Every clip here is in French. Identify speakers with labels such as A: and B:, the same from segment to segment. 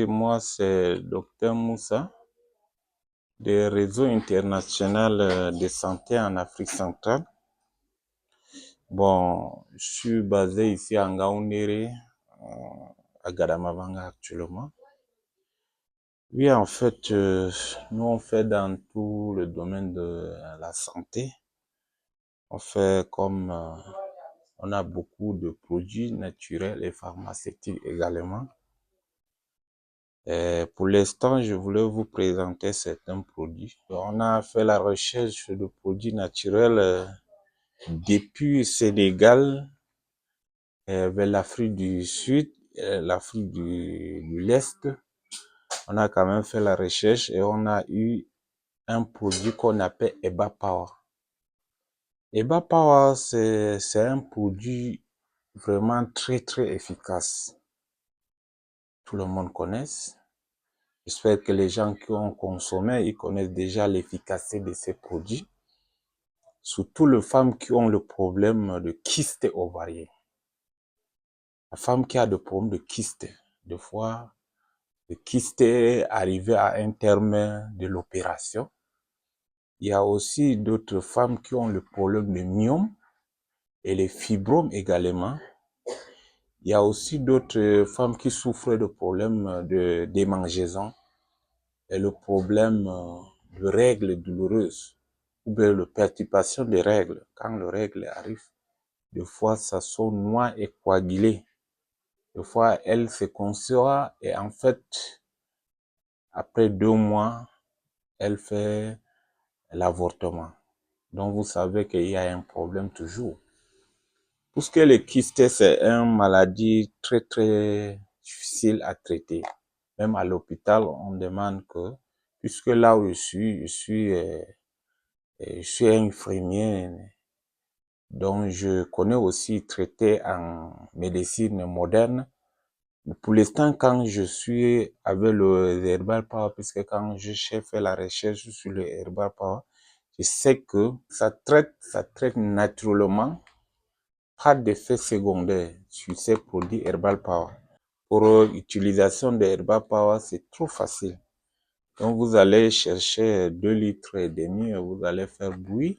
A: Et moi, c'est Dr Moussa, du Réseau international de santé en Afrique centrale. Bon, je suis basé ici à Ngaoundéré, à Gadamavanga actuellement. Oui, en fait, nous on fait dans tout le domaine de la santé. On fait comme on a beaucoup de produits naturels et pharmaceutiques également. Pour l'instant, je voulais vous présenter certains produits. On a fait la recherche de produits naturels depuis Sénégal vers l'Afrique du Sud, l'Afrique de l'Est. On a quand même fait la recherche et on a eu un produit qu'on appelle Eba Power. Eba Power, c'est un produit vraiment très efficace. Tout le monde connaît. J'espère que les gens qui ont consommé, ils connaissent déjà l'efficacité de ces produits. Surtout les femmes qui ont le problème de kyste ovarien. La femme qui a des problèmes de kyste, des fois, le kyste est arrivé à un terme de l'opération. Il y a aussi d'autres femmes qui ont le problème de myome et les fibromes également. Il y a aussi d'autres femmes qui souffrent de problèmes de démangeaison et le problème de règles douloureuses ou bien de perturbation des règles. Quand les règles arrivent, des fois ça sont noir et coagulé. Des fois elle se conçoit et en fait, après 2 mois, elle fait l'avortement. Donc vous savez qu'il y a un problème toujours. Puisque le kyste, c'est une maladie très difficile à traiter. Même à l'hôpital, on demande que, puisque là où je suis infirmier, donc je connais aussi traiter en médecine moderne. Pour l'instant, quand je suis avec le Herbal Power, puisque quand j'ai fait la recherche sur le Herbal Power, je sais que ça traite naturellement, pas d'effet secondaire sur ces produits Herbal Power. Pour l'utilisation de Herbal Power, c'est trop facile. Donc vous allez chercher 2,5 litres et vous allez faire bouillir.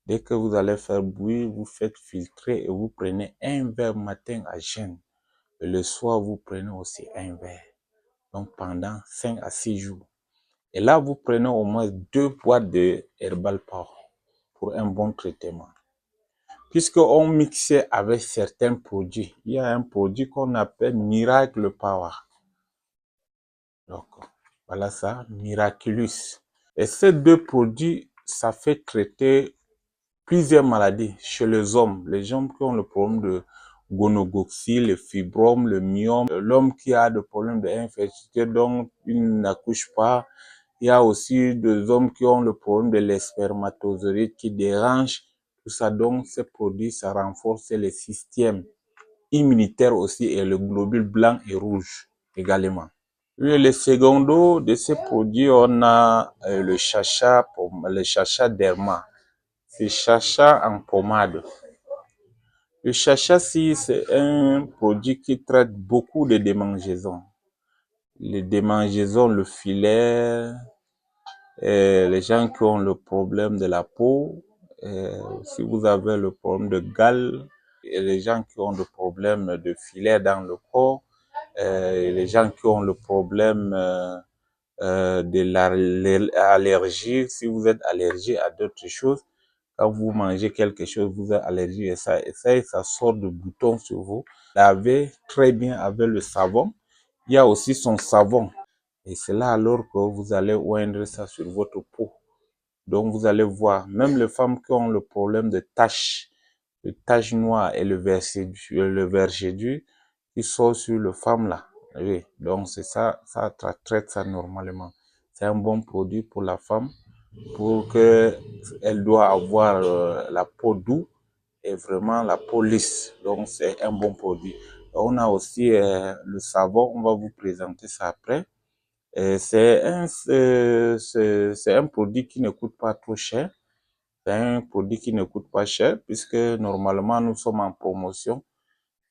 A: Dès que vous allez faire bouillir, vous faites filtrer et vous prenez un verre matin à jeûne. Et le soir, vous prenez aussi un verre. Donc pendant 5 à 6 jours. Et là, vous prenez au moins 2 boîtes de Herbal Power pour un bon traitement. Puisqu'on mixait avec certains produits, il y a un produit qu'on appelle Miracle Power. Donc, voilà ça, Miraculous. Et ces 2 produits, ça fait traiter plusieurs maladies chez les hommes. Les gens qui ont le problème de gonogoxie, le fibrome, le myome, l'homme qui a des problèmes d'infertilité, donc il n'accouche pas. Il y a aussi des hommes qui ont le problème de l'espermatozoïde qui dérange. Tout ça, donc, ces produits, ça renforce le système immunitaire aussi et le globule blanc et rouge également. Oui, le secondo de ces produits, on a le chacha derma. C'est chacha en pommade. Le chacha, c'est un produit qui traite beaucoup de démangeaisons. Les démangeaisons, le filet, les gens qui ont le problème de la peau, si vous avez le problème de gale, et les gens qui ont le problème de filet dans le corps, les gens qui ont le problème de l'allergie, si vous êtes allergique à d'autres choses, quand vous mangez quelque chose, vous êtes allergique et ça sort de boutons sur vous. Lavez très bien avec le savon. Il y a aussi son savon. Et c'est là alors que vous allez oindre ça sur votre peau. Donc vous allez voir, même les femmes qui ont le problème de taches noires et le vergedu qui sort sur les femmes là. Oui, donc c'est ça, ça traite ça normalement. C'est un bon produit pour la femme, pour que elle doit avoir la peau douce et vraiment la peau lisse. Donc c'est un bon produit. On a aussi le savon, on va vous présenter ça après. C'est un produit qui ne coûte pas trop cher. C'est un produit qui ne coûte pas cher puisque normalement nous sommes en promotion.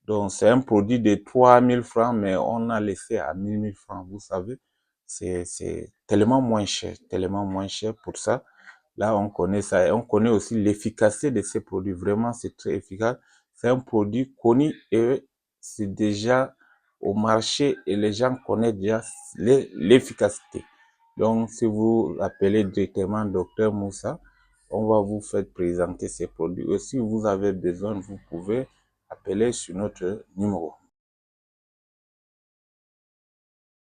A: Donc, c'est un produit de 3000 francs, mais on a laissé à 1000 francs. Vous savez, c'est tellement moins cher pour ça. Là, on connaît ça et on connaît aussi l'efficacité de ces produits. Vraiment, c'est très efficace. C'est un produit connu et c'est déjà au marché et les gens connaissent déjà l'efficacité. Donc, si vous appelez directement Docteur Moussa, on va vous faire présenter ces produits. Et si vous avez besoin, vous pouvez appeler sur notre numéro.